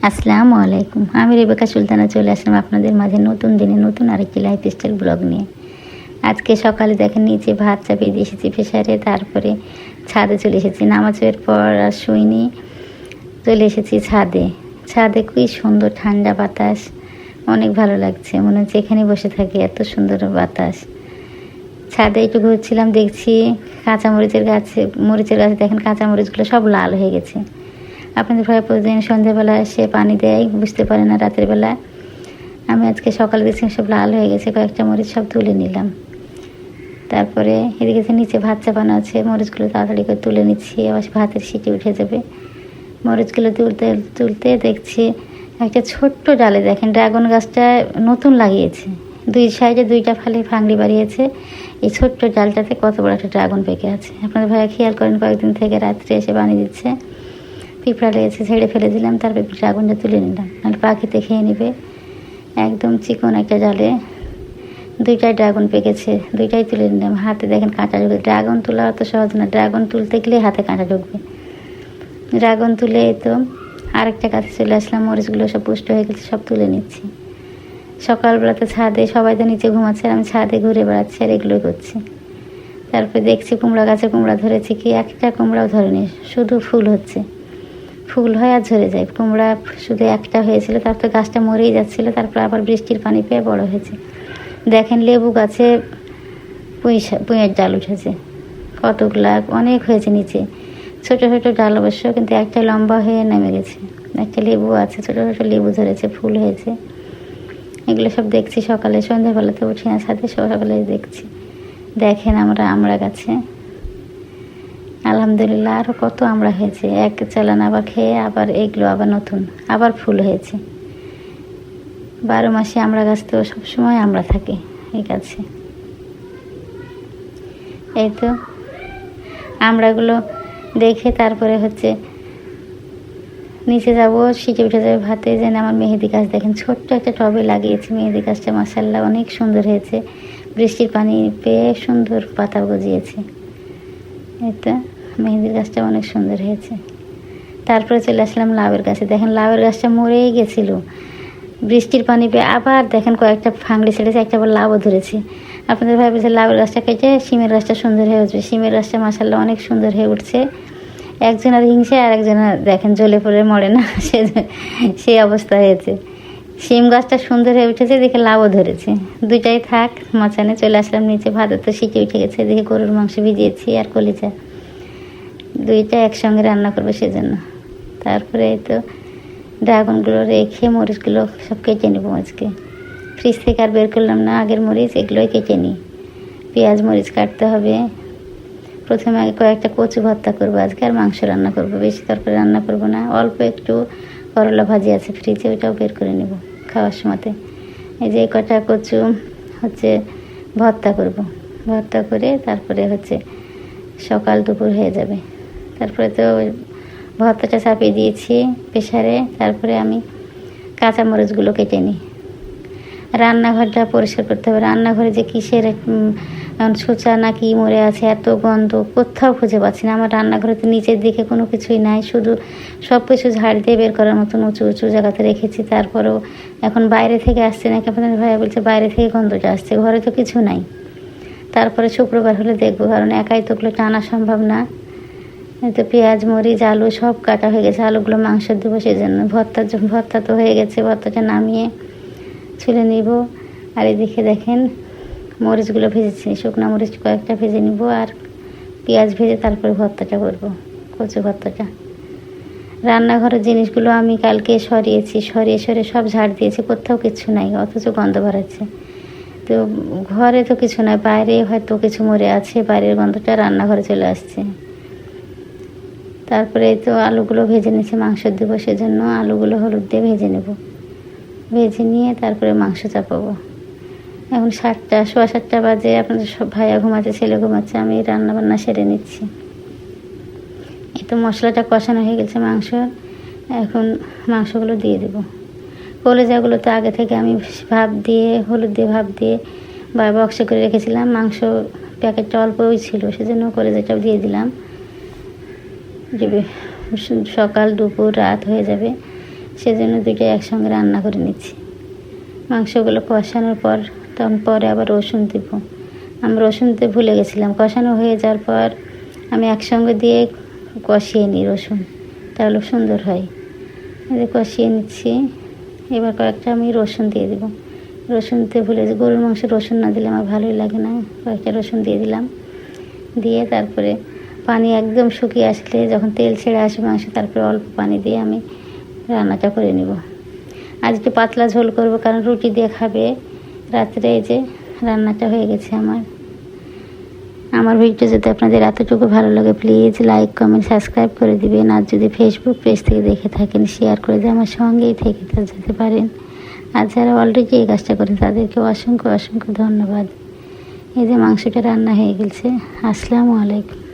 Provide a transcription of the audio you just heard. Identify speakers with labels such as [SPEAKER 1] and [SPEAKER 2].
[SPEAKER 1] আসসালামু আলাইকুম। আমি রেবেকা সুলতানা চলে আসলাম আপনাদের মাঝে নতুন দিনে নতুন আরেকটি লাইফস্টাইল ব্লগ নিয়ে। আজকে সকালে দেখেন নিচে ভাত চাপিয়ে দিয়ে এসেছি প্রেসারে, তারপরে ছাদে চলে এসেছি। নামাজের পর আর শুইনি, চলে এসেছি ছাদে। ছাদে খুবই সুন্দর ঠান্ডা বাতাস, অনেক ভালো লাগছে, মনে হচ্ছে এখানে বসে থাকি, এত সুন্দর বাতাস। ছাদে একটু ঘুরছিলাম, দেখছি মরিচের গাছে দেখেন কাঁচামরিচগুলো সব লাল হয়ে গেছে। আপনাদের ভাই প্রতিদিন সন্ধ্যাবেলা এসে পানি দেয়, বুঝতে পারে না রাতের বেলা। আমি আজকে সকালে দেখছি সব লাল হয়ে গেছে, কয়েকটা মরিচ সব তুলে নিলাম। তারপরে এদিকে নিচে ভাত চাপানো আছে, মরিচগুলো তাড়াতাড়ি করে তুলে নিচ্ছি, আবার ভাতের সিটি উঠে যাবে। মরিচগুলো তুলতে তুলতে দেখছি একটা ছোট্ট ডালে দেখেন ড্রাগন গাছটা নতুন লাগিয়েছে, দুই সাইডে দুইটা ফালি ফাংড়ি বাড়িয়েছে। এই ছোট্ট ডালটাতে কত বড় একটা ড্রাগন পেকে আছে। আপনাদের ভাইয়া খেয়াল করেন, কয়েকদিন থেকে রাত্রে এসে পানি দিচ্ছে। পিঁপড়া লেগেছে, ছেড়ে ফেলে দিলাম, তারপর ড্রাগনটা তুলে নিলাম, নাহলে পাখিতে খেয়ে নেবে। একদম চিকন একটা জালে দুইটাই ড্রাগন পেকেছে, দুইটাই তুলে নিলাম। হাতে দেখেন কাঁটা ঢুকবে, ড্রাগন তোলা অত সহজ না, ড্রাগন তুলতে গেলে হাতে কাঁটা ঢুকবে। ড্রাগন তুলে তো আরেকটা কাছে চলে আসলাম, মরিচগুলো সব পুষ্ট হয়ে গেছে, সব তুলে নিচ্ছি। সকালবেলাতে ছাদে সবাই তো নিচে ঘুমাচ্ছে, আর আমি ছাদে ঘুরে বেড়াচ্ছি আর এগুলোই করছি। তারপরে দেখছি কুমড়া গাছে কুমড়া ধরেছে, কি একটা কুমড়াও ধরেনি, শুধু ফুল হচ্ছে, ফুল হয় আর ঝরে যায়। কুমড়া শুধু একটা হয়েছিল, তারপর গাছটা মরেই যাচ্ছিল, তারপর আবার বৃষ্টির পানি পেয়ে বড় হয়েছে। দেখেন লেবু গাছে পুঁইয়ের ডাল উঠেছে, কতগুলা, অনেক হয়েছে নিচে। ছোট ছোট ডাল অবশ্য, কিন্তু একটা লম্বা হয়ে নেমে গেছে। একটা লেবু আছে, ছোট ছোট লেবু ধরেছে, ফুল হয়েছে। এগুলো সব দেখছি সকালে, সন্ধ্যাবেলাতে উঠি না সাথে, সকালে দেখছি। দেখেন আমরা গাছে আলহামদুলিল্লাহ আরও কত আমরা হয়েছে, এক চালান আবার খেয়ে আবার এগুলো আবার নতুন আবার ফুল হয়েছে। 12 মাসে আমরা গাছ তো সবসময় আমরা থাকি এই গাছে। এই তো আমরাগুলো দেখে তারপরে নিচে যাব, সিটে উঠে যাবে ভাতে। যেন আমার মেহেদি গাছ দেখেন ছোট্ট একটা টবে লাগিয়েছি, মেহেদি গাছটা মাশাআল্লাহ অনেক সুন্দর হয়েছে, বৃষ্টির পানি পেয়ে সুন্দর পাতা গজিয়েছে। এটা মেহেদির গাছটা অনেক সুন্দর হয়েছে। তারপরে চলে আসলাম লাউয়ের গাছে, দেখেন লাউয়ের গাছটা মরেই গেছিল, বৃষ্টির পানি পেয়ে আবার দেখেন কয়েকটা ফাংড়ি ছেড়েছে, একটা আবার লাউও ধরেছে। আপনাদের ভাবছে লাউয়ের গাছটা কেটে সিমের গাছটা সুন্দর হয়ে উঠবে, সিমের গাছটা মাশাআল্লাহ অনেক সুন্দর হয়ে উঠছে। একজনের হিংসে আর একজনের দেখেন জ্বলে পড়ে মরে না, সেই অবস্থা হয়েছে। সিম গাছটা সুন্দর হয়ে উঠেছে, দেখে লাউও ধরেছে। দুইটাই থাক, মাঝখানে চলে আসলাম নিচে, ভাতের তো সিটি উঠে গেছে, দেখে গরুর মাংস ভিজিয়েছি আর কলিজা, দুইটা একসঙ্গে রান্না করবো সেজন্য। তারপরে এই তো ড্রাগনগুলো রেখে মরিচগুলো সব কেটে নেবো আজকে। ফ্রিজ থেকে আর বের করলাম না আগের মরিচ, এগুলোই কেটে নিই। পেঁয়াজ মরিচ কাটতে হবে। প্রথমে আগে কয়েকটা কচু ভর্তা করবো আজকে, আর মাংস রান্না করবো, বেশি তরকারি রান্না করবো না। অল্প একটু করলা ভাজি আছে ফ্রিজে, ওইটাও বের করে নেব খাওয়ার সময়তে। এই যে কটা কচু ভর্তা করব, ভর্তা করে তারপরে সকাল দুপুর হয়ে যাবে। তারপরে তো ভর্তাটা চাপিয়ে দিয়েছি প্রেসারে। তারপরে আমি কাঁচামরিচগুলো কেটে নিই। রান্নাঘরটা পরিষ্কার করতে হবে, রান্নাঘরে যে কিসের ছোচা না কি মরে আছে, এত গন্ধ, কোথাও খুঁজে পাচ্ছি না। আমার রান্নাঘরে তো নিচের দিকে কোনো কিছুই নাই, শুধু সব কিছু ঝাড় দিয়ে বের করার মতন উঁচু উঁচু জায়গাতে রেখেছি। তারপরেও এখন বাইরে থেকে আসছে নাকি, আপনাদের ভাইয়া বলছে বাইরে থেকে গন্ধটা আসছে, ঘরে তো কিছু নাই। তারপরে শুক্রবার হলে দেখবো, কারণ একাই তো ওগুলো টানা সম্ভব না। তো পেঁয়াজ মরিচ আলু সব কাটা হয়ে গেছে, আলুগুলো মাংস দেবো সেজন্য। ভর্তা তো হয়ে গেছে, ভর্তাটা নামিয়ে ছুলে নিব। আর এদিকে দেখেন মরিচগুলো ভেজেছি, শুকনো মরিচ কয়েকটা ভেজে নিব, আর পেঁয়াজ ভেজে তারপরে ভর্তাটা করব, কচু ভর্তাটা। রান্নাঘরের জিনিসগুলো আমি কালকে সরিয়ে সব ঝাড় দিয়েছি, কোথাও কিছু নাই, অথচ গন্ধ বাড়াচ্ছে। তো ঘরে তো কিছু নাই, বাইরে হয়তো কিছু মরে আছে, বাইরের গন্ধটা রান্নাঘরে চলে আসছে। তারপরে তো আলুগুলো ভেজে নিয়েছি, মাংস দেবো সেজন্য আলুগুলো হলুদ দিয়ে ভেজে নেব। ভেজে নিয়ে তারপরে মাংস চাপাবো। এখন 7টা বাজে, আপনাদের সব ভাইয়া ঘুমাচ্ছে, ছেলে ঘুমাচ্ছে, আমি রান্নাবান্না সেরে নিচ্ছি। এই তো মশলাটা কষানো হয়ে গেছে মাংস, এখন মাংসগুলো দিয়ে দেবো। কলিজাগুলো তো আগে থেকে আমি হলুদ দিয়ে ভাপ দিয়ে বা বক্সে করে রেখেছিলাম, মাংস প্যাকেটটা অল্পই ছিল সেজন্য কলিজাটাও দিয়ে দিলাম। সকাল দুপুর রাত হয়ে যাবে, সেজন্য দুটো একসঙ্গে রান্না করে নিচ্ছি। মাংসগুলো কষানোর পর তখন পরে আবার রসুন দিব। আমি রসুন দিতে ভুলে গেছিলাম। কষানো হয়ে যাওয়ার পর আমি একসঙ্গে দিয়ে কষিয়ে নিই রসুন, তাহলে সুন্দর হয়। এই কষিয়ে নিচ্ছি। এবার কয়েকটা আমি রসুন দিয়ে দেবো। রসুন দিতে ভুলে যে গরুর মাংস রসুন না দিলে আমার ভালোই লাগে না। কয়েকটা রসুন দিয়ে দিলাম। দিয়ে তারপরে পানি একদম শুকিয়ে আসলে যখন তেল ছেড়ে আসবে মাংস, তারপরে অল্প পানি দিয়ে আমি রান্নাটা করে নিব। আজ একটু পাতলা ঝোল করব, কারণ রুটি দিয়ে খাবে রাত্রে। এই যে রান্নাটা হয়ে গেছে আমার ভিডিও যদি আপনাদের এতটুকু ভালো লাগে, প্লিজ লাইক কমেন্ট সাবস্ক্রাইব করে দিবেন। আর যদি ফেসবুক পেজ থেকে দেখে থাকেন, শেয়ার করে দিয়ে আমার সঙ্গেই থেকে যেতে পারেন। আর যারা অলরেডি এই কাজটা করেন তাদেরকে অসংখ্য অসংখ্য ধন্যবাদ। এই যে মাংসটা রান্না হয়ে গেছে। আসসালামু আলাইকুম।